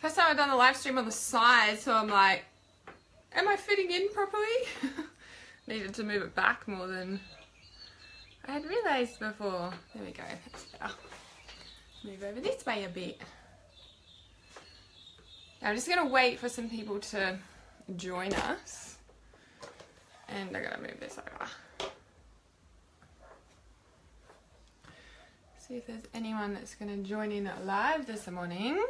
First time I've done a live stream on the side, so I'm like, am I fitting in properly? Needed to move it back more than I had realised before. There we go, that's better. Move over this way a bit. Now I'm just going to wait for some people to join us. And I'm going to move this over. See if there's anyone that's going to join in live this morning.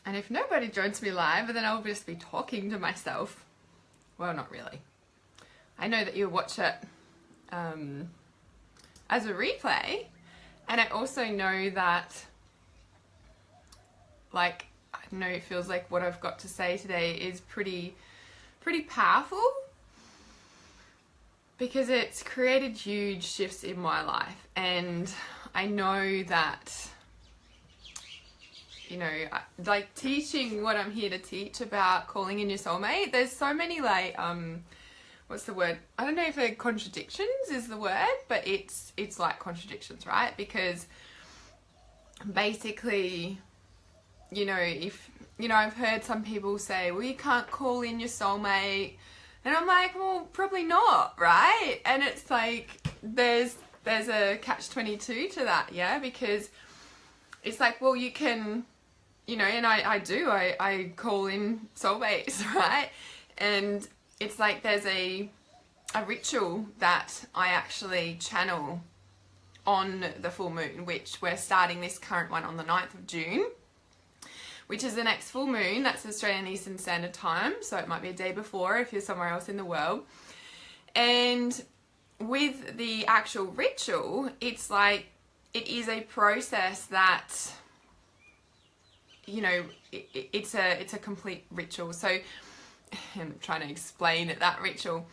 And if nobody joins me live, then I'll just be talking to myself. Well, not really. I know that you'll watch it as a replay. And I also know that, like, I know it feels like what I've got to say today is pretty powerful. Because it's created huge shifts in my life. And I know that, you know, like teaching what I'm here to teach about calling in your soulmate, there's so many like, what's the word? I don't know if contradictions is the word, but it's like contradictions, right? Because basically, you know, if, you know, I've heard some people say, well, you can't call in your soulmate. And I'm like, well, probably not, right? And it's like, there's a catch-22 to that, yeah? Because it's like, well, you can, you know, and I call in soulmates, right? And it's like there's a ritual that I actually channel on the full moon, which we're starting this current one on the 9th of June, which is the next full moon. That's Australian Eastern Standard Time, so it might be a day before if you're somewhere else in the world. And with the actual ritual, it's like, it is a process that, you know, it's a complete ritual. So I'm trying to explain that ritual.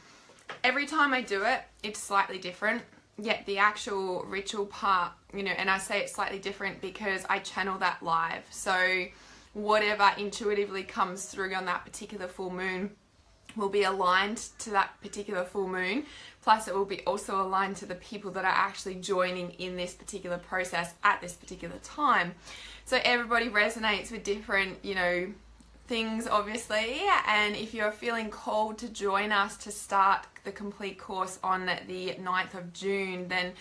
Every time I do it, it's slightly different. Yet the actual ritual part, you know, and I say it's slightly different because I channel that live. So whatever intuitively comes through on that particular full moon will be aligned to that particular full moon. Plus it will be also aligned to the people that are actually joining in this particular process at this particular time. So everybody resonates with different, you know, things obviously. And if you're feeling called to join us to start the complete course on the 9th of June, then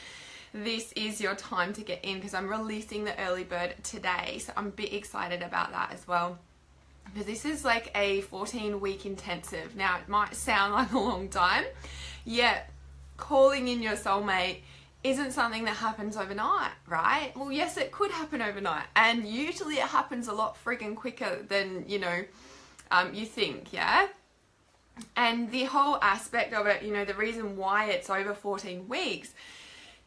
this is your time to get in, because I'm releasing the early bird today. So I'm a bit excited about that as well, because this is like a 14-week intensive. Now it might sound like a long time, yet calling in your soulmate isn't something that happens overnight, right? Well, yes, it could happen overnight, and usually it happens a lot freaking quicker than, you know, you think, yeah? And the whole aspect of it, you know, the reason why it's over 14 weeks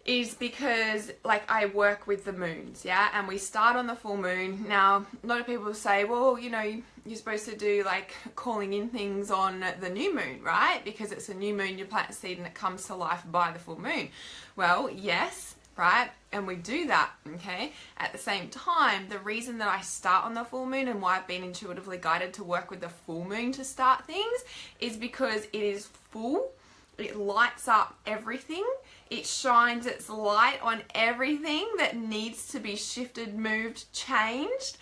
is because, like, I work with the moons, yeah? And we start on the full moon. Now, a lot of people say, well, you know, you're supposed to do, like, calling in things on the new moon, right? Because it's a new moon, you plant a seed and it comes to life by the full moon. Well, yes, right? And we do that, okay? At the same time, the reason that I start on the full moon and why I've been intuitively guided to work with the full moon to start things is because it is full. It lights up everything. It shines its light on everything that needs to be shifted, moved, changed.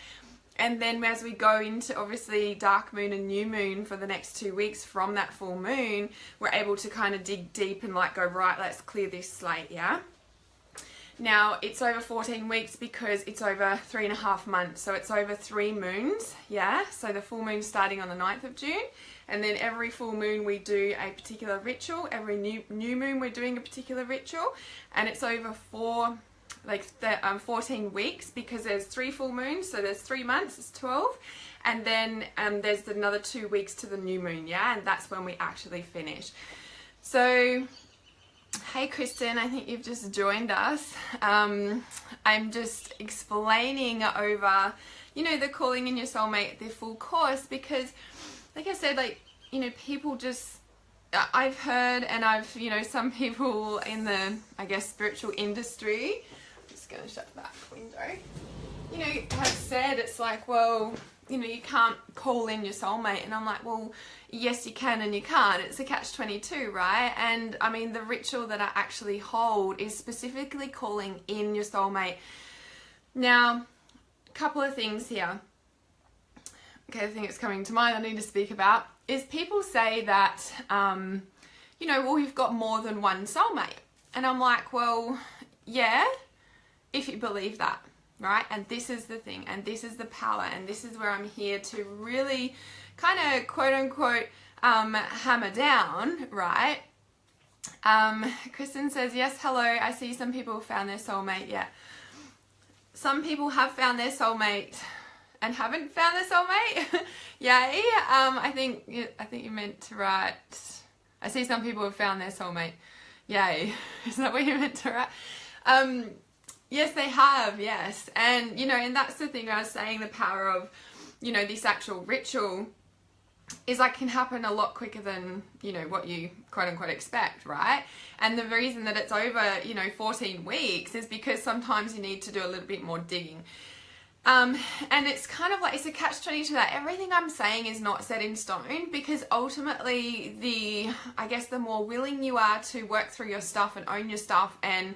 And then as we go into obviously dark moon and new moon for the next 2 weeks from that full moon, we're able to kind of dig deep and like go, right, let's clear this slate, yeah? Now, it's over 14 weeks because it's over 3.5 months. So it's over 3 moons, yeah? So the full moon starting on the 9th of June. And then every full moon we do a particular ritual. Every new moon we're doing a particular ritual. And it's over 4 like the 14 weeks, because there's 3 full moons, so there's 3 months, it's 12, and then there's another 2 weeks to the new moon, yeah, and that's when we actually finish. So hey Kristen, I think you've just joined us. I'm just explaining over, you know, the Calling in Your Soulmate, the full course, because like I said, like, you know, people just, I've heard, and I've, you know, some people in the, I guess, spiritual industry, I'm just going to shut that window, you know, have said it's like, well, you know, you can't call in your soulmate. And I'm like, well, yes, you can and you can't. It's a catch-22, right? And I mean, the ritual that I actually hold is specifically calling in your soulmate. Now, a couple of things here. Okay, the thing that's coming to mind I need to speak about is people say that, you know, well, you've got more than one soulmate. And I'm like, well, yeah, if you believe that. Right? And this is the thing, and this is the power, and this is where I'm here to really kind of quote unquote hammer down, right? Kristen says, yes, hello, I see some people found their soulmate. Yeah. Some people have found their soulmate and haven't found their soulmate. Yay. I think you meant to write, I see some people have found their soulmate. Yay. Is that what you meant to write? Yes, they have, yes. And, you know, and that's the thing I was saying, the power of, you know, this actual ritual is like can happen a lot quicker than, you know, what you quote unquote expect, right? And the reason that it's over, you know, 14 weeks is because sometimes you need to do a little bit more digging. And it's kind of like, it's a catch-22 that everything I'm saying is not set in stone, because ultimately I guess the more willing you are to work through your stuff and own your stuff and,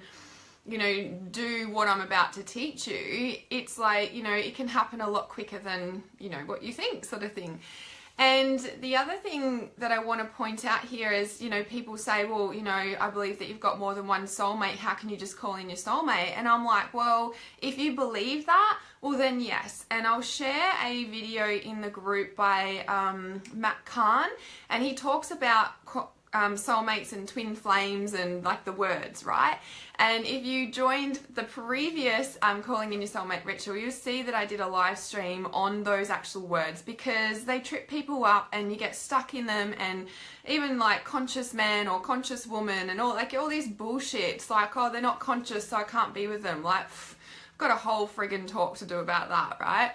you know, do what I'm about to teach you, it's like, you know, it can happen a lot quicker than, you know, what you think, sort of thing. And the other thing that I want to point out here is, you know, people say, well, you know, I believe that you've got more than one soulmate. How can you just call in your soulmate? And I'm like, well, if you believe that, well, then yes. And I'll share a video in the group by Matt Kahn, and he talks about soulmates and twin flames and like the words, right? And if you joined the previous Calling in Your Soulmate ritual, you'll see that I did a live stream on those actual words, because they trip people up and you get stuck in them. And even like conscious man or conscious woman and all these bullshit. It's like, oh, they're not conscious, so I can't be with them. Like, I've got a whole friggin' talk to do about that, right?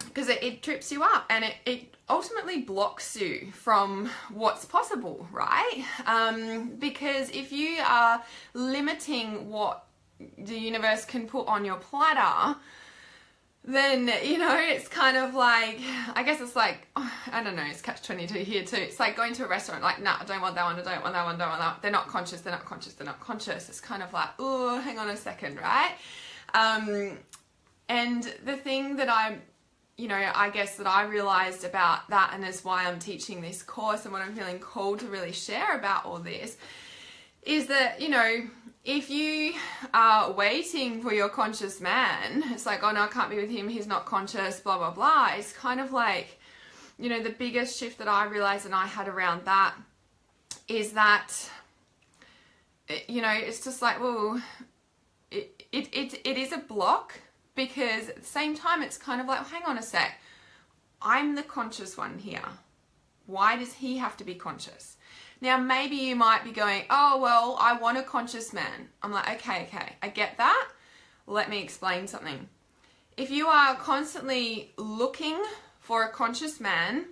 Because it trips you up, and it ultimately blocks you from what's possible, right? Because if you are limiting what the universe can put on your platter, then, you know, it's kind of like, I guess it's like, I don't know, it's catch-22 here too. It's like going to a restaurant, like, nah, I don't want that one, I don't want that one, don't want that one. They're not conscious, they're not conscious, they're not conscious. It's kind of like, oh, hang on a second, right? And the thing that you know, I guess that I realized about that, and is why I'm teaching this course and what I'm feeling called to really share about all this, is that, you know, if you are waiting for your conscious man, it's like, oh no, I can't be with him, he's not conscious, blah, blah, blah. It's kind of like, you know, the biggest shift that I realized and I had around that is that, you know, it's just like, well, it is a block. Because at the same time, it's kind of like, hang on a sec, I'm the conscious one here. Why does he have to be conscious? Now, maybe you might be going, oh, well, I want a conscious man. I'm like, okay, I get that. Let me explain something. If you are constantly looking for a conscious man,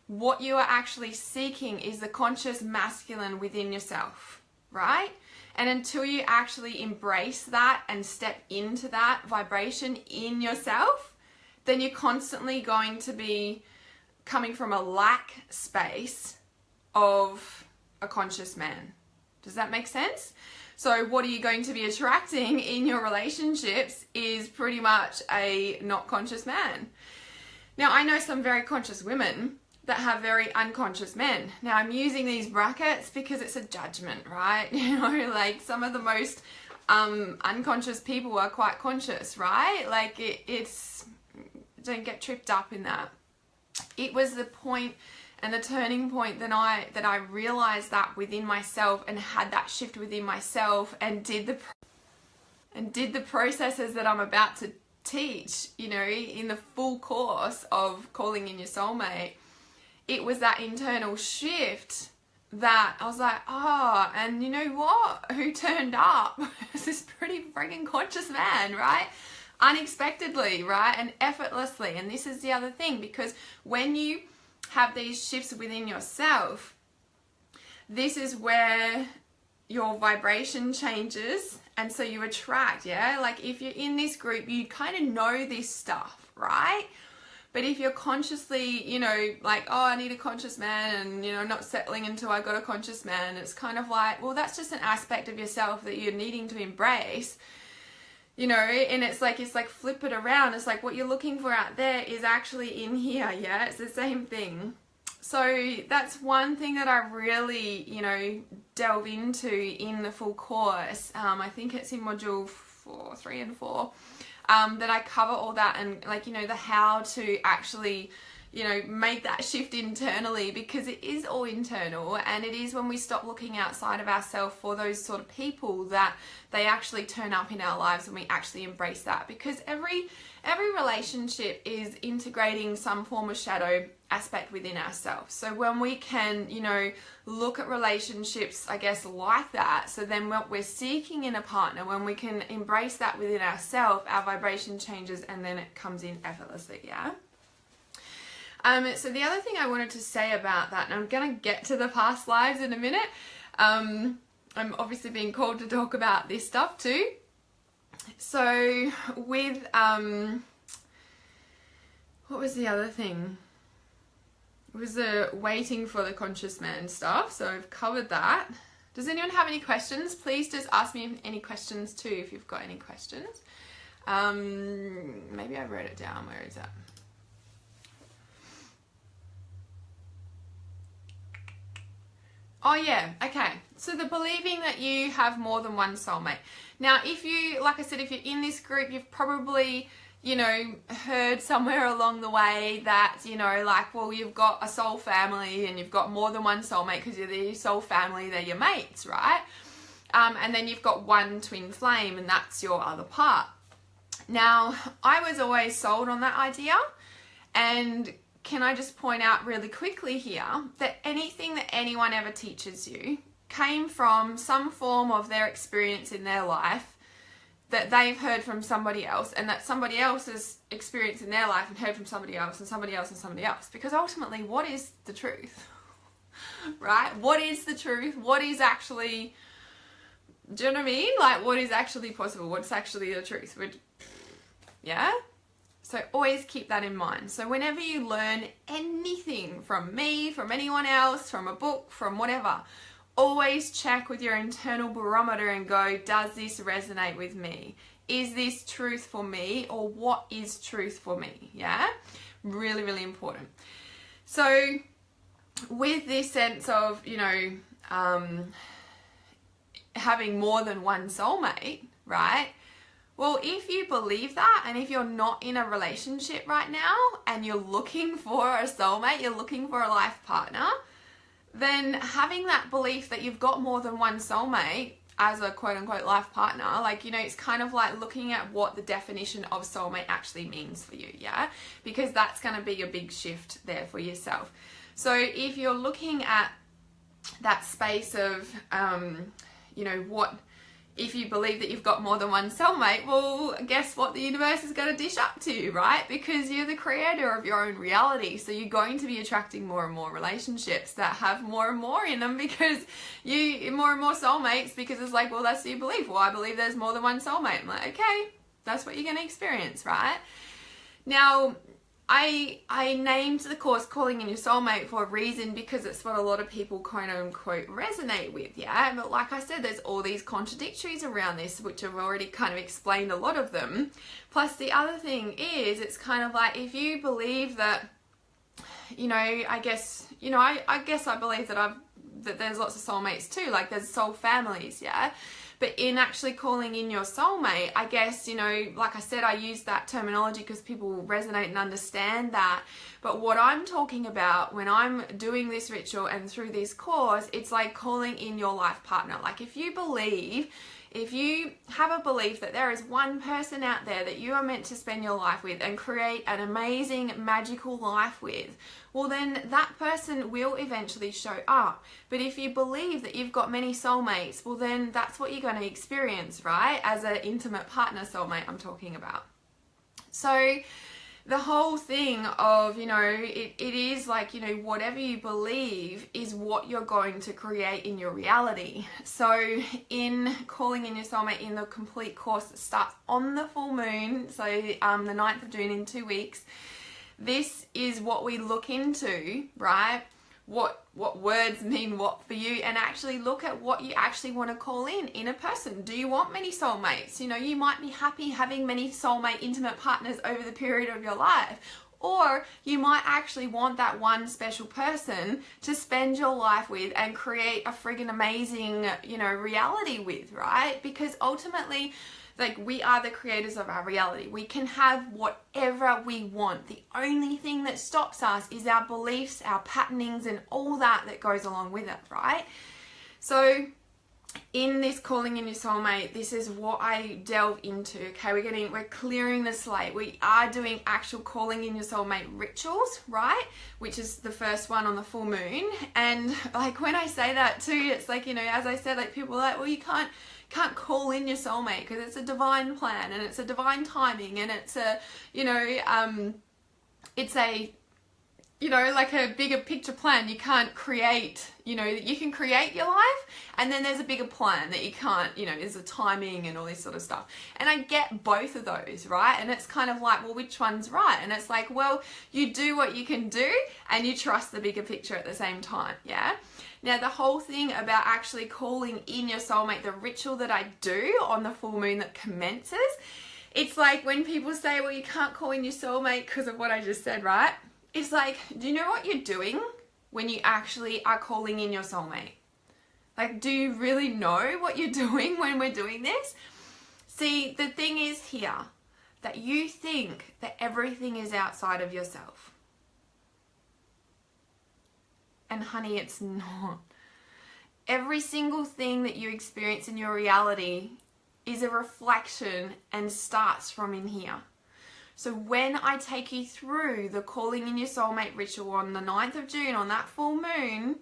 what you are actually seeking is the conscious masculine within yourself, right? And until you actually embrace that and step into that vibration in yourself, then you're constantly going to be coming from a lack space of a conscious man. Does that make sense? So what are you going to be attracting in your relationships is pretty much a not conscious man. Now, I know some very conscious women that have very unconscious men. Now, I'm using these brackets because it's a judgment, right? You know, like some of the most unconscious people are quite conscious, right? Like it's, don't get tripped up in that. It was the point and the turning point that I realized that within myself and had that shift within myself and did and did the processes that I'm about to teach, you know, in the full course of calling in your soulmate, it was that internal shift that I was like, oh, and you know what? Who turned up? It was this pretty freaking conscious man, right? Unexpectedly, right? And effortlessly. And this is the other thing, because when you have these shifts within yourself, this is where your vibration changes, and so you attract, yeah? Like if you're in this group, you kind of know this stuff, right? But if you're consciously, you know, like, oh, I need a conscious man, and, you know, not settling until I got a conscious man, it's kind of like, well, that's just an aspect of yourself that you're needing to embrace, you know, and it's like flip it around. It's like what you're looking for out there is actually in here, yeah? It's the same thing. So that's one thing that I really, you know, delve into in the full course. I think it's in module 3 and 4, that I cover all that, and like, you know, the how to actually, you know, make that shift internally, because it is all internal, and it is when we stop looking outside of ourselves for those sort of people that they actually turn up in our lives, and we actually embrace that, because every relationship is integrating some form of shadow aspect within ourselves. So when we can, you know, look at relationships, I guess, like that, so then what we're seeking in a partner, when we can embrace that within ourselves, our vibration changes, and then it comes in effortlessly, yeah? So the other thing I wanted to say about that, and I'm going to get to the past lives in a minute, I'm obviously being called to talk about this stuff too. So with, what was the other thing? It was the waiting for the conscious man stuff, so I've covered that. Does anyone have any questions? Please just ask me any questions too, if you've got any questions. Maybe I wrote it down. Where is that? Oh yeah, okay. So the believing that you have more than one soulmate. Now, if you, like I said, if you're in this group, you've probably, you know, heard somewhere along the way that, you know, like, well, you've got a soul family and you've got more than one soulmate, because you're the soul family, they're your mates, right? And then you've got one twin flame, and that's your other part. Now, I was always sold on that idea, and can I just point out really quickly here that anything that anyone ever teaches you came from some form of their experience in their life that they've heard from somebody else, and that somebody else's experience in their life and heard from somebody else and somebody else and somebody else. Because ultimately, what is the truth? Right? What is the truth? What is actually, do you know what I mean? Like, what is actually possible? What's actually the truth? Yeah? So always keep that in mind. So whenever you learn anything from me, from anyone else, from a book, from whatever, always check with your internal barometer and go, does this resonate with me? Is this truth for me, or what is truth for me? Yeah? Really, really important. So with this sense of, you know, having more than one soulmate, right? Well, if you believe that, and if you're not in a relationship right now and you're looking for a soulmate, you're looking for a life partner, then having that belief that you've got more than one soulmate as a quote-unquote life partner, like, you know, it's kind of like looking at what the definition of soulmate actually means for you, yeah? Because that's going to be a big shift there for yourself. So if you're looking at that space of, you know, what... If you believe that you've got more than one soulmate, well, guess what the universe is going to dish up to you, right? Because you're the creator of your own reality. So you're going to be attracting more and more relationships that have more and more in them, because more and more soulmates, because it's like, well, that's what you believe. Well, I believe there's more than one soulmate. I'm like, okay, that's what you're going to experience, right? Now, I named the course Calling in Your Soulmate for a reason, because it's what a lot of people quote unquote resonate with, yeah? But like I said, there's all these contradictories around this, which I've already kind of explained a lot of them. Plus the other thing is, it's kind of like, if you believe that, you know, I guess, you know, I guess I believe that that there's lots of soulmates too, like there's soul families, yeah? But in actually calling in your soulmate, I guess, you know, like I said, I use that terminology because people resonate and understand that. But what I'm talking about when I'm doing this ritual and through this course, it's like calling in your life partner. Like if you believe If you have a belief that there is one person out there that you are meant to spend your life with and create an amazing, magical life with, well then that person will eventually show up. But if you believe that you've got many soulmates, well then that's what you're going to experience, right? As an intimate partner soulmate I'm talking about. So the whole thing of, you know, it is like, you know, whatever you believe is what you're going to create in your reality. So in calling in your soulmate, in the complete course that starts on the full moon, so the 9th of June in 2 weeks, this is what we look into, right? What words mean what for you, and actually look at what you actually want to call in a person. Do you want many soulmates? You know, you might be happy having many soulmate intimate partners over the period of your life, or you might actually want that one special person to spend your life with and create a friggin' amazing, you know, reality with, right? Because ultimately, like, we are the creators of our reality. We can have whatever we want. The only thing that stops us is our beliefs, our patternings, and all that goes along with it, right? So in this calling in your soulmate, this is what I delve into. Okay, we're clearing the slate. We are doing actual calling in your soulmate rituals, right? Which is the first one on the full moon. And like when I say that too, it's like, you know, as I said, like people are like, well, you can't call in your soulmate because it's a divine plan and it's a divine timing and it's a, you know, it's a, you know, like a bigger picture plan. You can't create, you know, you can create your life and then there's a bigger plan that you can't, you know, there's a timing and all this sort of stuff. And I get both of those, right? And it's kind of like, well, which one's right? And it's like, well, you do what you can do and you trust the bigger picture at the same time, yeah? Now, the whole thing about actually calling in your soulmate, the ritual that I do on the full moon that commences, it's like when people say, well, you can't call in your soulmate because of what I just said, right? It's like, do you know what you're doing when you actually are calling in your soulmate? Like, do you really know what you're doing when we're doing this? See, the thing is here that you think that everything is outside of yourself. And honey, it's not. Every single thing that you experience in your reality is a reflection and starts from in here. So when I take you through the calling in your soulmate ritual on the 9th of June, on that full moon,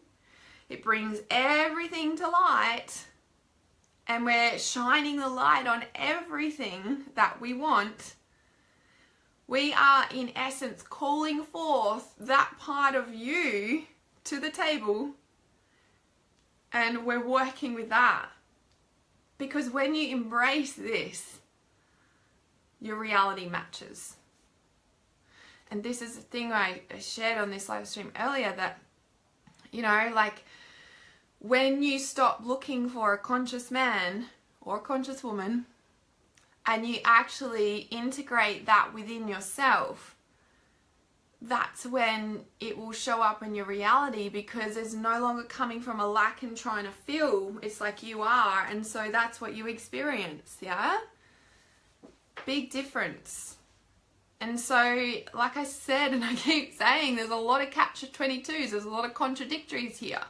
it brings everything to light and we're shining the light on everything that we want. We are in essence calling forth that part of you to the table and we're working with that. Because when you embrace this, your reality matches. And this is the thing I shared on this live stream earlier, that, you know, like when you stop looking for a conscious man or a conscious woman and you actually integrate that within yourself, that's when it will show up in your reality, because it's no longer coming from a lack and trying to fill. It's like you are, and so that's what you experience, yeah? Big difference. And so, like I said, and I keep saying, there's a lot of catch-22s, there's a lot of contradictories here.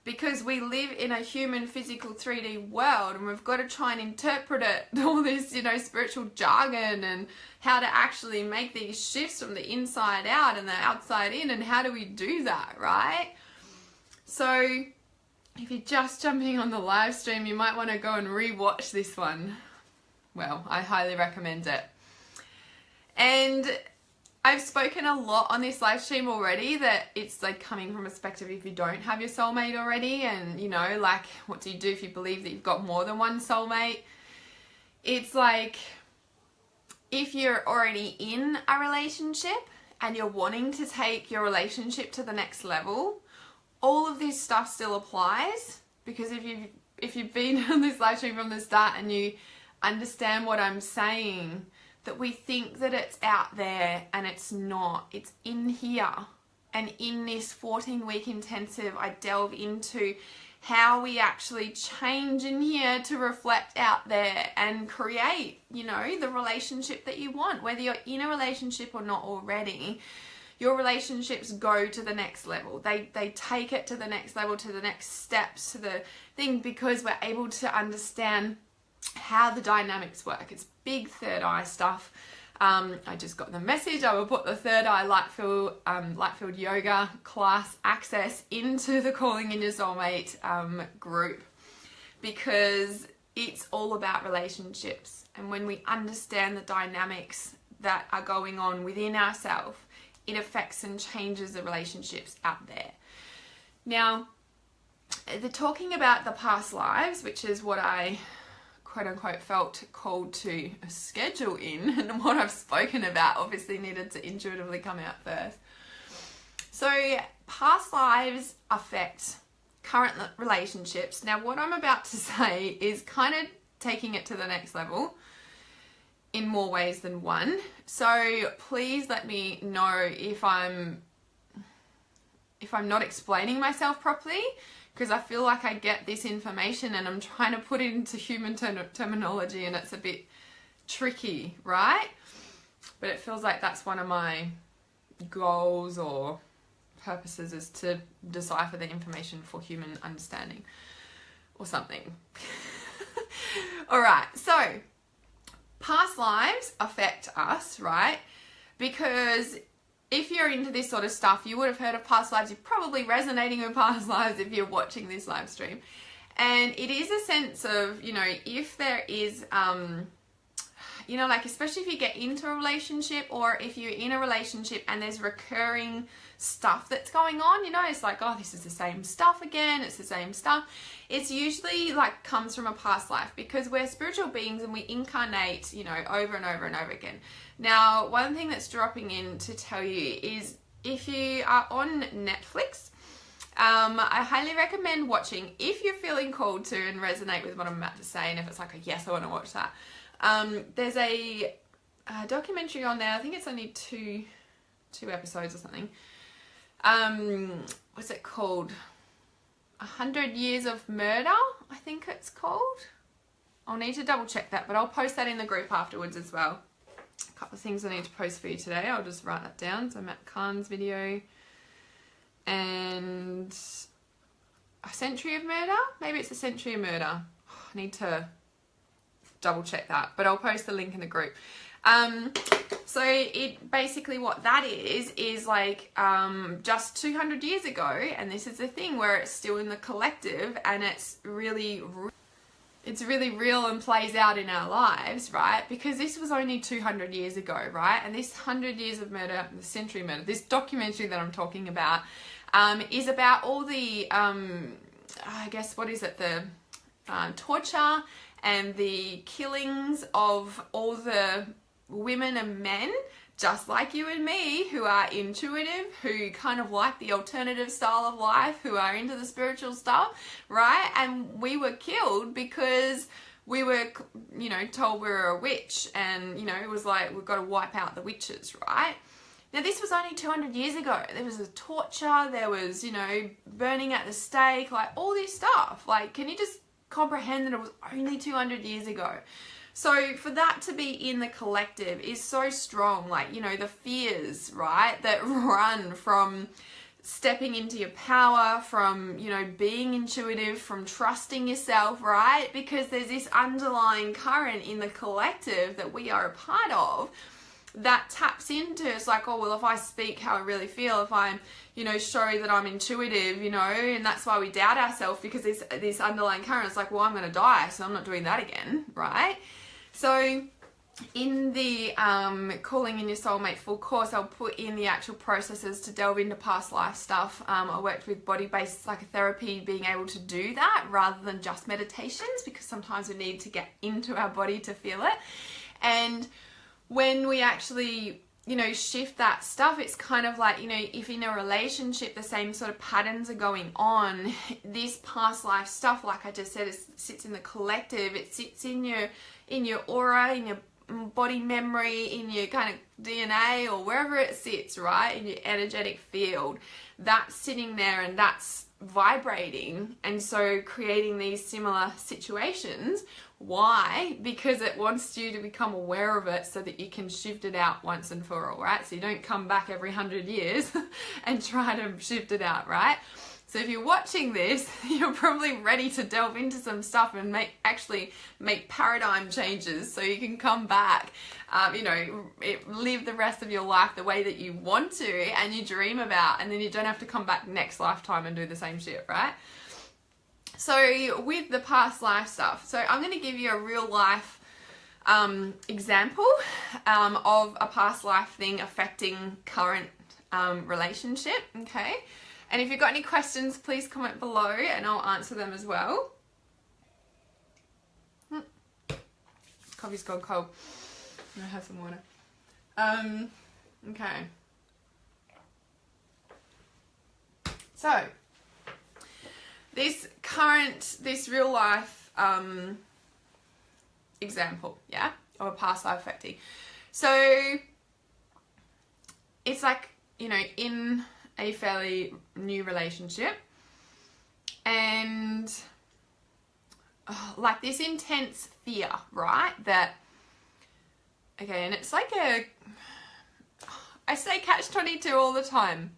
Because we live in a human physical 3D world and we've got to try and interpret it, all this, you know, spiritual jargon and how to actually make these shifts from the inside out and the outside in, and how do we do that, right? So if you're just jumping on the live stream, you might want to go and re-watch this one. Well, I highly recommend it. And I've spoken a lot on this live stream already that it's like coming from a perspective if you don't have your soulmate already, and you know, like, what do you do if you believe that you've got more than one soulmate? It's like, if you're already in a relationship and you're wanting to take your relationship to the next level, all of this stuff still applies. Because if you've been on this live stream from the start and you understand what I'm saying, that we think that it's out there and it's not. It's in here. And in this 14-week intensive, I delve into how we actually change in here to reflect out there and create, you know, the relationship that you want. Whether you're in a relationship or not already, your relationships go to the next level. They take it to the next level, to the next steps, to the thing, because we're able to understand how the dynamics work. It's big third eye stuff. I just got the message. I will put the third eye light field yoga class access into the Calling in Your Soulmate group, because it's all about relationships. And when we understand the dynamics that are going on within ourselves, it affects and changes the relationships out there. Now, the talking about the past lives, which is what I quote unquote felt called to schedule in, and what I've spoken about obviously needed to intuitively come out first. So past lives affect current relationships. Now what I'm about to say is kind of taking it to the next level in more ways than one. So please let me know if I'm not explaining myself properly, because I feel like I get this information and I'm trying to put it into human terminology and it's a bit tricky, right? But it feels like that's one of my goals or purposes, is to decipher the information for human understanding or something. All right, so past lives affect us, right? Because if you're into this sort of stuff, you would have heard of past lives. You're probably resonating with past lives if you're watching this live stream. And it is a sense of, you know, if there is, you know, like especially if you get into a relationship, or if you're in a relationship and there's recurring stuff that's going on, you know, it's like, oh, this is the same stuff again, it's the same stuff. It's usually like comes from a past life, because we're spiritual beings and we incarnate, you know, over and over and over again. Now, one thing that's dropping in to tell you is, if you are on Netflix, I highly recommend watching, if you're feeling called to and resonate with what I'm about to say, and if it's like a yes, I want to watch that. There's a documentary on there. I think it's only two episodes or something. What's it called? 100 Years of Murder, I think it's called. I'll need to double check that, but I'll post that in the group afterwards as well. A couple of things I need to post for you today. I'll just write that down. So Matt Khan's video and A Century of Murder. Maybe it's A Century of Murder. I need to double check that, but I'll post the link in the group. So it basically, what that is like just 200 years ago, and this is the thing where it's still in the collective and it's really real and plays out in our lives, right? Because this was only 200 years ago, right? And this 100 Years of Murder, the Century Murder, this documentary that I'm talking about is about all the, I guess, what is it, the torture and the killings of all the women and men just like you and me, who are intuitive, who kind of like the alternative style of life, who are into the spiritual stuff, right? And we were killed because we were, you know, told we were a witch, and, you know, it was like, we've got to wipe out the witches, right? Now, this was only 200 years ago. There was a torture, there was, you know, burning at the stake, like all this stuff. Like, can you just comprehend that it was only 200 years ago? So for that to be in the collective is so strong, like, you know, the fears, right, that run from stepping into your power, from, you know, being intuitive, from trusting yourself, right? Because there's this underlying current in the collective that we are a part of that taps into, it's like, oh, well, if I speak how I really feel, if I'm, you know, show that I'm intuitive, you know, and that's why we doubt ourselves, because this underlying current is like, well, I'm going to die, so I'm not doing that again, right? So in the Calling in Your Soulmate full course, I'll put in the actual processes to delve into past life stuff. I worked with body-based psychotherapy, being able to do that rather than just meditations, because sometimes we need to get into our body to feel it. And when we actually, you know, shift that stuff, it's kind of like, you know, if in a relationship the same sort of patterns are going on, this past life stuff, like I just said, it sits in the collective, it sits in your aura, in your body memory, in your kind of DNA, or wherever it sits, right, in your energetic field. That's sitting there and that's vibrating, and so creating these similar situations. Why? Because it wants you to become aware of it so that you can shift it out once and for all, right? So you don't come back every 100 years and try to shift it out, right? So if you're watching this, you're probably ready to delve into some stuff and actually make paradigm changes so you can come back, live the rest of your life the way that you want to and you dream about, and then you don't have to come back next lifetime and do the same shit, right? So with the past life stuff, so I'm going to give you a real life example of a past life thing affecting current relationship, okay? And if you've got any questions, please comment below and I'll answer them as well. Coffee's gone cold. I'm gonna have some water. Okay. So, this real life example, yeah, of a past life affecting. So, it's like, in a fairly new relationship, and like this intense fear, right? That, okay, and it's like I say catch-22 all the time.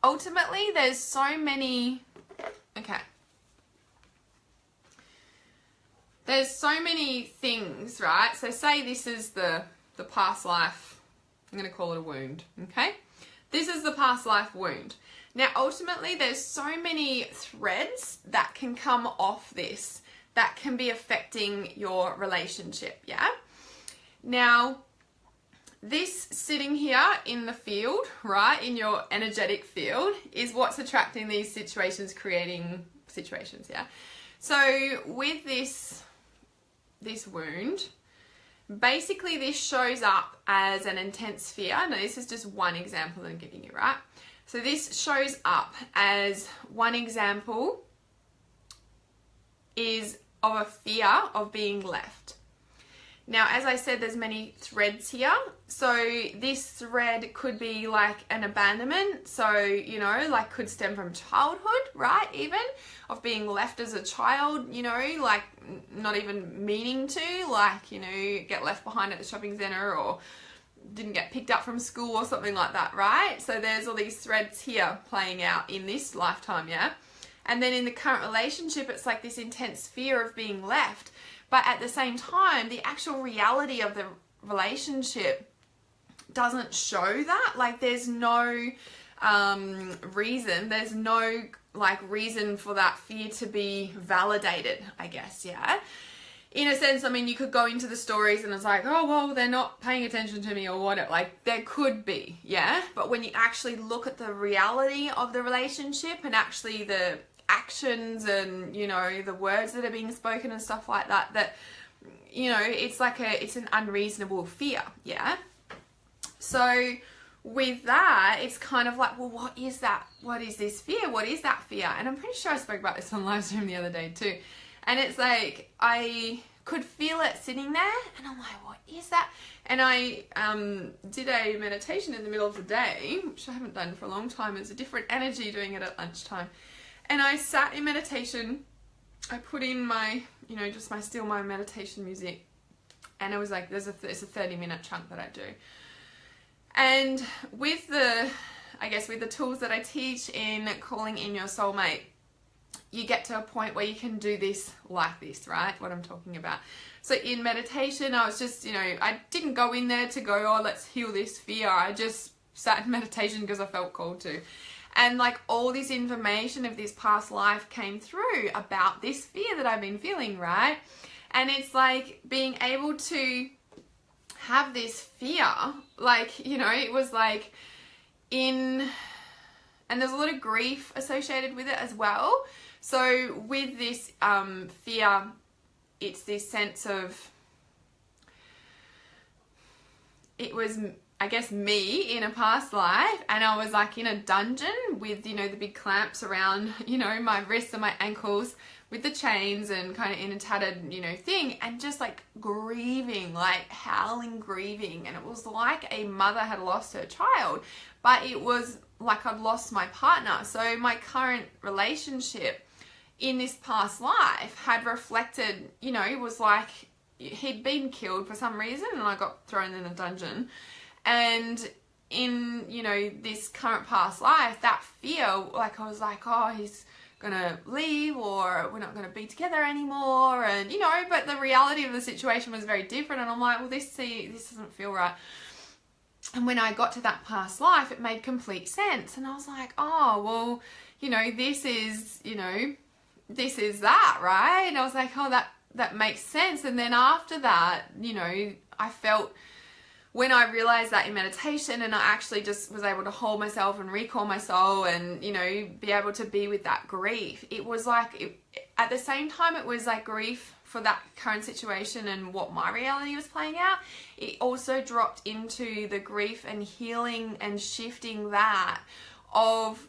Ultimately, there's so many, there's so many things, right? So say this is the past life, I'm going to call it a wound, okay? This is the past life wound. Now, ultimately, there's so many threads that can come off this that can be affecting your relationship, yeah? Now, this sitting here in the field, right, in your energetic field, is what's attracting these situations, creating situations, yeah? So, with this wound, basically, this shows up as an intense fear. Now, this is just one example that I'm giving you, right? So this shows up as one example is of a fear of being left. Now, as I said, there's many threads here. So this thread could be like an abandonment. So, like could stem from childhood, right? Even of being left as a child, like not even meaning to, like, get left behind at the shopping center or didn't get picked up from school or something like that, right? So there's all these threads here playing out in this lifetime, yeah? And then in the current relationship, it's like this intense fear of being left. But at the same time, the actual reality of the relationship doesn't show that. Like, there's no reason. There's no, reason for that fear to be validated, I guess, yeah? In a sense, I mean, you could go into the stories and it's like, oh, well, they're not paying attention to me or whatever. Like, there could be, yeah? But when you actually look at the reality of the relationship and actually the actions and, the words that are being spoken and stuff like that, it's like it's an unreasonable fear, yeah? So with that, it's kind of like, well, what is that? What is this fear? What is that fear? And I'm pretty sure I spoke about this on live stream the other day too. And it's like, I could feel it sitting there and I'm like, what is that? And I did a meditation in the middle of the day, which I haven't done for a long time. It's a different energy doing it at lunchtime. And I sat in meditation. I put in my, just my meditation music. And it was like, it's a 30-minute chunk that I do. And with the tools that I teach in calling in your soulmate, you get to a point where you can do this like this, right? What I'm talking about. So in meditation, I was just, I didn't go in there to go, oh, let's heal this fear. I just sat in meditation because I felt called to. And like all this information of this past life came through about this fear that I've been feeling, right? And it's like being able to have this fear, like, it was like and there's a lot of grief associated with it as well. So with this fear, it's this sense of, it was, I guess, me in a past life, and I was like in a dungeon with, the big clamps around, my wrists and my ankles with the chains and kind of in a tattered, thing, and just like grieving, like howling grieving. And it was like a mother had lost her child, but it was like I'd lost my partner. So my current relationship in this past life had reflected, it was like he'd been killed for some reason and I got thrown in a dungeon. And in, you know, this current past life, that fear, like I was like, oh, he's gonna leave, or we're not gonna be together anymore, and you know, but the reality of the situation was very different, and I'm like, well, this doesn't feel right. And when I got to that past life, it made complete sense, and I was like, oh, well, you know, this is that, right? And I was like, oh, that makes sense. And then after that, you know, I felt, when I realized that in meditation, and I actually just was able to hold myself and recall my soul, and, you know, be able to be with that grief, it was like, at the same time, it was like grief for that current situation and what my reality was playing out. It also dropped into the grief and healing and shifting that of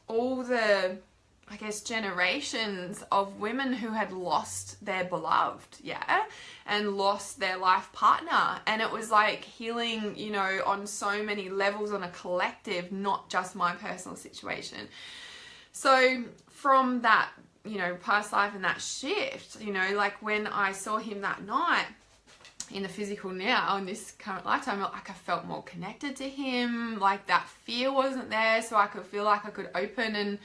all the, I guess, generations of women who had lost their beloved, yeah, and lost their life partner. And it was like healing, you know, on so many levels, on a collective, not just my personal situation. So from that, you know, past life and that shift, you know, like when I saw him that night in the physical now, in this current lifetime, like I felt more connected to him, like that fear wasn't there, so I could feel like I could open, and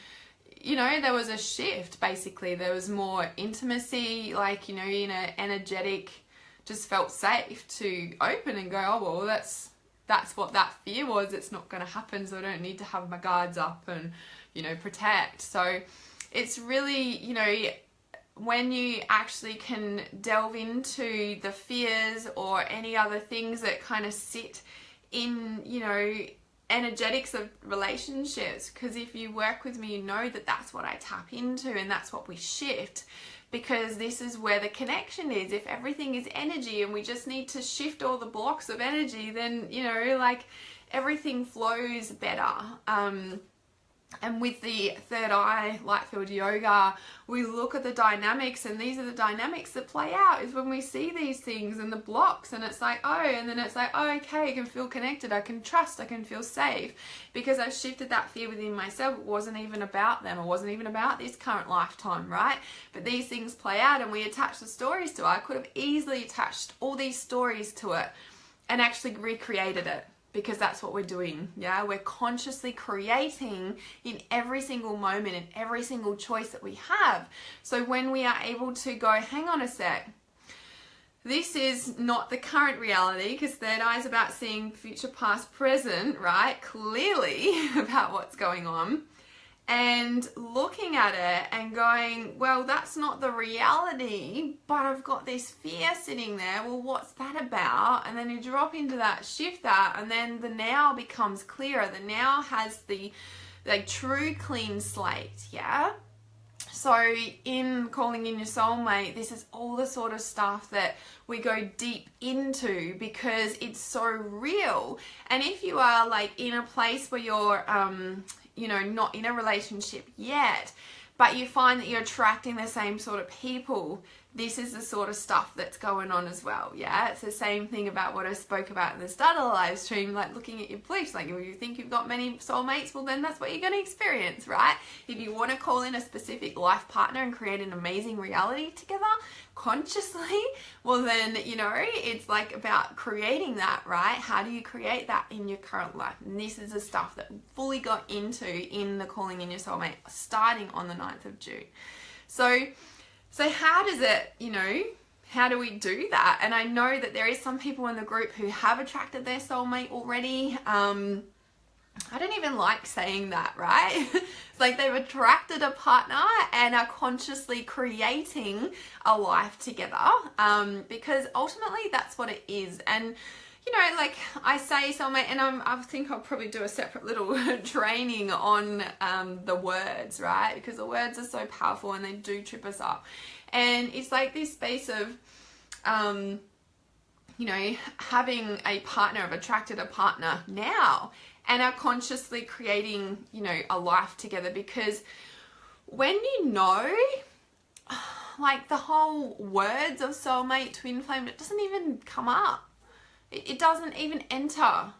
you know, there was a shift. Basically, there was more intimacy, like, you know, in an energetic, just felt safe to open and go, oh, well, that's what that fear was. It's not going to happen, so I don't need to have my guards up and, you know, protect. So it's really, you know, when you actually can delve into the fears or any other things that kind of sit in, you know, energetics of relationships, because if you work with me, you know that that's what I tap into, and that's what we shift, because this is where the connection is. If everything is energy and we just need to shift all the blocks of energy, then, you know, like everything flows better. And with the third eye light field yoga, we look at the dynamics, and these are the dynamics that play out, is when we see these things and the blocks, and it's like, oh, and then it's like, oh, okay, I can feel connected, I can trust, I can feel safe, because I've shifted that fear within myself. It wasn't even about them, it wasn't even about this current lifetime, right? But these things play out, and we attach the stories to it. I could have easily attached all these stories to it and actually recreated it, because that's what we're doing, yeah? We're consciously creating in every single moment and every single choice that we have. So when we are able to go, hang on a sec, this is not the current reality, because third eye is about seeing future, past, present, right? Clearly about what's going on. And looking at it and going, well, that's not the reality, but I've got this fear sitting there. Well, what's that about? And then you drop into that, shift that, and then the now becomes clearer. The now has the true clean slate, yeah? So in calling in your soulmate, this is all the sort of stuff that we go deep into, because it's so real. And if you are like in a place where you're, you know, not in a relationship yet, but you find that you're attracting the same sort of people, this is the sort of stuff that's going on as well, yeah? It's the same thing about what I spoke about in the start of the live stream, like looking at your beliefs. Like, if you think you've got many soulmates, well, then that's what you're going to experience, right? If you want to call in a specific life partner and create an amazing reality together consciously, well, then, you know, it's like about creating that, right? How do you create that in your current life? And this is the stuff that we fully got into in the Calling in Your Soulmate, starting on the 9th of June. So how does it, you know, how do we do that? And I know that there is some people in the group who have attracted their soulmate already. I don't even like saying that, right? It's like they've attracted a partner and are consciously creating a life together, because ultimately that's what it is. And you know, like I say soulmate, and I think I'll probably do a separate little training on the words, right? Because the words are so powerful and they do trip us up. And it's like this space of, you know, having a partner, I've attracted a partner now, and are consciously creating, you know, a life together. Because when you know, like the whole words of soulmate, twin flame, it doesn't even come up. It doesn't even enter,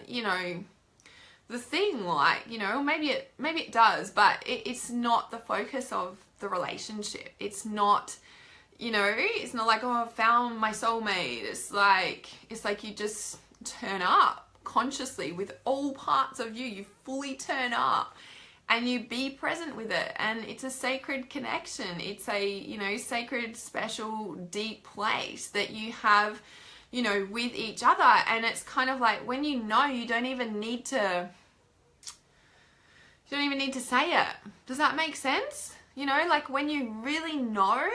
you know, the thing, like, you know, maybe it does, but it's not the focus of the relationship. It's not, you know, it's not like, oh, I've found my soulmate. It's like you just turn up. consciously with all parts of you. You fully turn up and you be present with it. And it's a sacred connection. It's a, you know, sacred, special, deep place that you have, you know, with each other. And it's kind of like when you know, you don't even need to say it. Does that make sense? You know, like when you really know,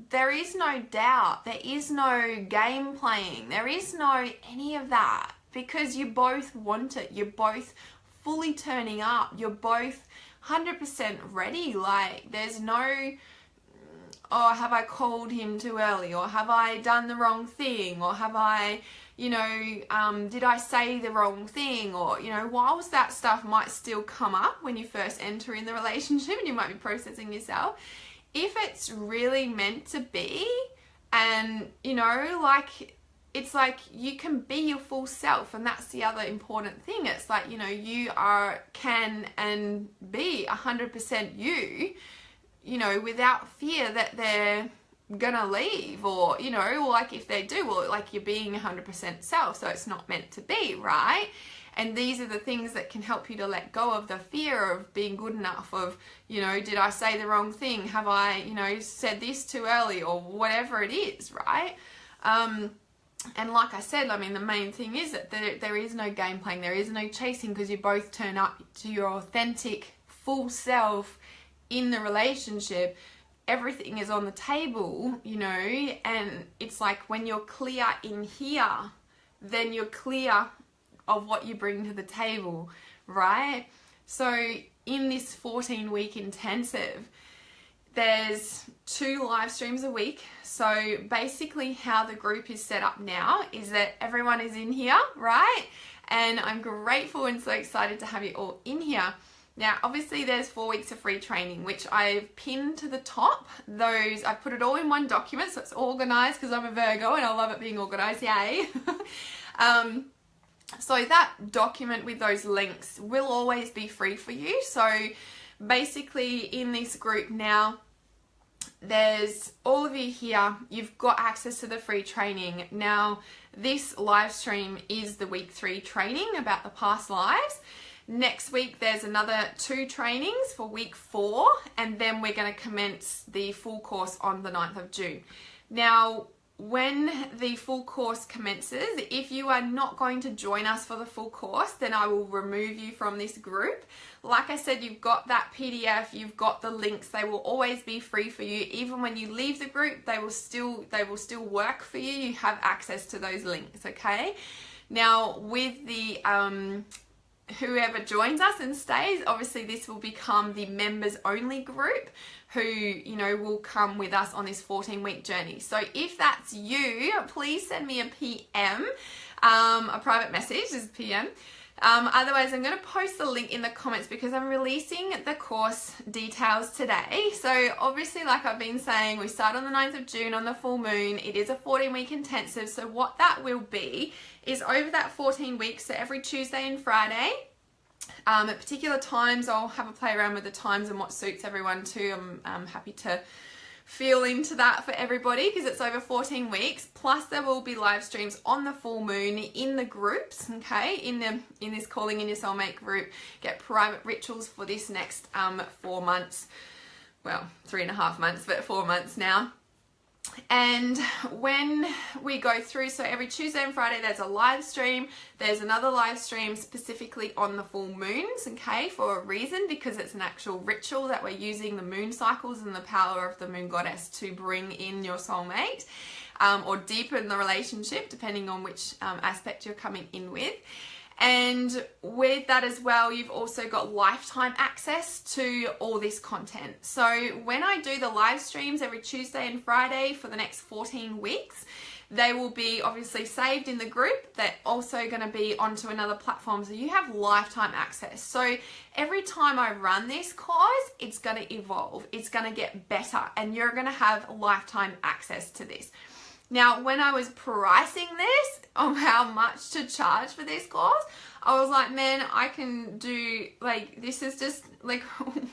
there is no doubt, there is no game playing, there is no any of that, because you both want it. You're both fully turning up. You're both 100% ready. Like there's no, oh, have I called him too early? Or have I done the wrong thing? Or have I, you know, did I say the wrong thing? Or, you know, whilst that stuff might still come up when you first enter in the relationship and you might be processing yourself, if it's really meant to be, and, you know, like, it's like you can be your full self, and that's the other important thing. It's like, you know, you can and be 100% you know, without fear that they're gonna leave, or, you know, or like if they do, or like you're being 100% self, so it's not meant to be, right? And these are the things that can help you to let go of the fear of being good enough, of, you know, did I say the wrong thing? Have I, you know, said this too early, or whatever it is, right? And like I said, I mean, the main thing is that there is no game playing, there is no chasing, because you both turn up to your authentic, full self in the relationship. Everything is on the table, you know, and it's like when you're clear in here, then you're clear of what you bring to the table, right? So in this 14-week intensive, there's 2 live streams a week. So basically how the group is set up now is that everyone is in here, right? And I'm grateful and so excited to have you all in here. Now, obviously there's 4 weeks of free training, which I've pinned to the top. I put it all in one document, so it's organized, because I'm a Virgo and I love it being organized, yay. So that document with those links will always be free for you. So basically in this group now, there's all of you here, you've got access to the free training. Now, this live stream is the week 3 training about the past lives. Next week, there's another 2 trainings for week 4, and then we're going to commence the full course on the 9th of June. Now, when the full course commences, if you are not going to join us for the full course, then I will remove you from this group. Like I said, you've got that PDF, you've got the links, they will always be free for you. Even when you leave the group, they will still work for you. You have access to those links, okay? Now, with the whoever joins us and stays, obviously this will become the members only group who, you know, will come with us on this 14-week journey. So if that's you, please send me a PM, a private message is PM. Otherwise, I'm going to post the link in the comments, because I'm releasing the course details today. So obviously, like I've been saying, we start on the 9th of June on the full moon. It is a 14-week intensive. So what that will be is over that 14 weeks, so every Tuesday and Friday, at particular times, I'll have a play around with the times and what suits everyone too. I'm happy to feel into that for everybody, because it's over 14 weeks. Plus there will be live streams on the full moon in the groups, okay, in this Calling in Your Soulmate group. Get private rituals for this next 4 months, well, 3.5 months, but 4 months now. And when we go through, so every Tuesday and Friday there's a live stream. There's another live stream specifically on the full moons, okay, for a reason, because it's an actual ritual that we're using the moon cycles and the power of the moon goddess to bring in your soulmate, or deepen the relationship, depending on which aspect you're coming in with. And with that as well, you've also got lifetime access to all this content. So when I do the live streams every Tuesday and Friday for the next 14 weeks, they will be obviously saved in the group. They're also going to be onto another platform, so you have lifetime access. So every time I run this course, it's going to evolve, it's going to get better, and you're going to have lifetime access to this. Now, when I was pricing this, on how much to charge for this course, I was like, man, I can do, like, this is just, like,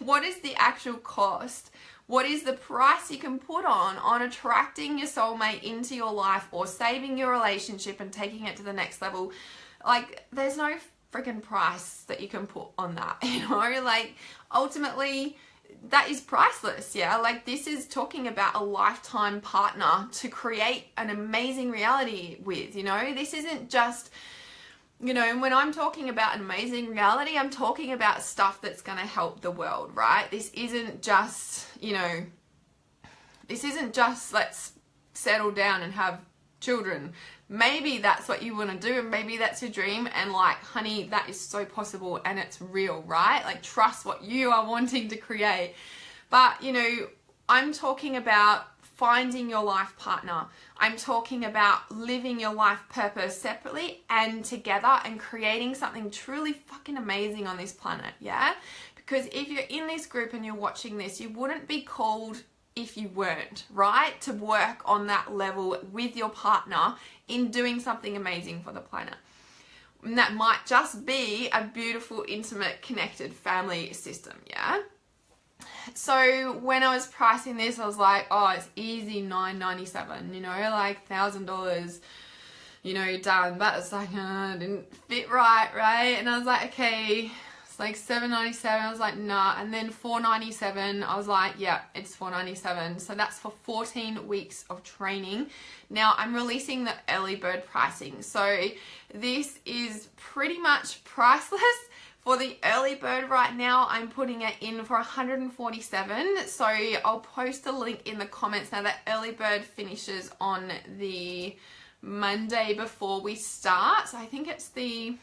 what is the actual cost? What is the price you can put on attracting your soulmate into your life, or saving your relationship and taking it to the next level like there's no freaking price that you can put on that, you know, like ultimately that is priceless. Yeah, like this is talking about a lifetime partner to create an amazing reality with, you know. This isn't just, you know, when I'm talking about an amazing reality, I'm talking about stuff that's going to help the world, right? This isn't just, you know, this isn't just let's settle down and have children. Maybe that's what you want to do, and maybe that's your dream, and like, honey, that is so possible and it's real, right? Like, trust what you are wanting to create. But, you know, I'm talking about finding your life partner. I'm talking about living your life purpose separately and together and creating something truly fucking amazing on this planet, yeah? Because if you're in this group and you're watching this, you wouldn't be called if you weren't, right? To work on that level with your partner in doing something amazing for the planet. And that might just be a beautiful, intimate, connected family system, yeah? So when I was pricing this, I was like, oh, it's easy $9.97, you know, like $1,000, you know, done. But it's like, didn't fit right? And I was like, okay, it's like $7.97. I was like, nah. And then $4.97. I was like, yeah, it's $4.97. So that's for 14 weeks of training. Now I'm releasing the early bird pricing. So this is pretty much priceless. For the early bird right now, I'm putting it in for $147. So I'll post a link in the comments. Now that early bird finishes on the Monday before we start. So I think it's the,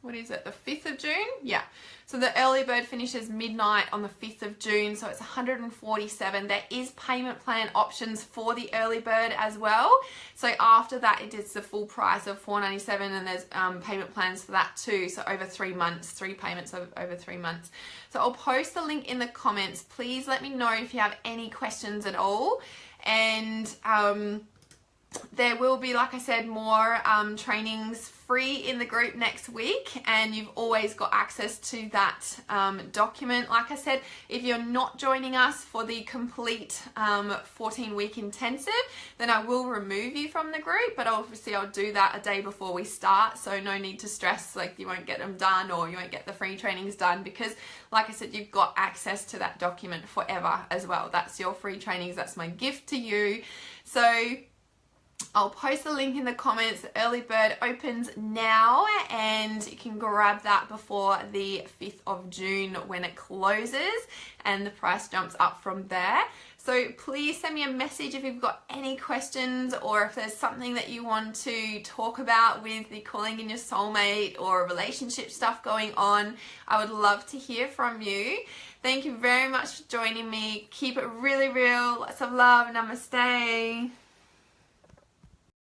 what is it, the 5th of June? Yeah. So the early bird finishes midnight on the 5th of June. So it's $147. There is payment plan options for the early bird as well. So after that, it is the full price of $497, and there's payment plans for that too. So over 3 months, 3 payments over 3 months. So I'll post the link in the comments. Please let me know if you have any questions at all. And there will be, like I said, more trainings free in the group next week, and you've always got access to that document. Like I said, if you're not joining us for the complete 14-week intensive, then I will remove you from the group, but obviously I'll do that a day before we start, so no need to stress like you won't get them done or you won't get the free trainings done, because like I said, you've got access to that document forever as well. That's your free trainings. That's my gift to you. So I'll post the link in the comments. The early bird opens now, and you can grab that before the 5th of June when it closes, and the price jumps up from there. So please send me a message if you've got any questions, or if there's something that you want to talk about with the calling in your soulmate or relationship stuff going on. I would love to hear from you. Thank you very much for joining me. Keep it really real. Lots of love. Namaste.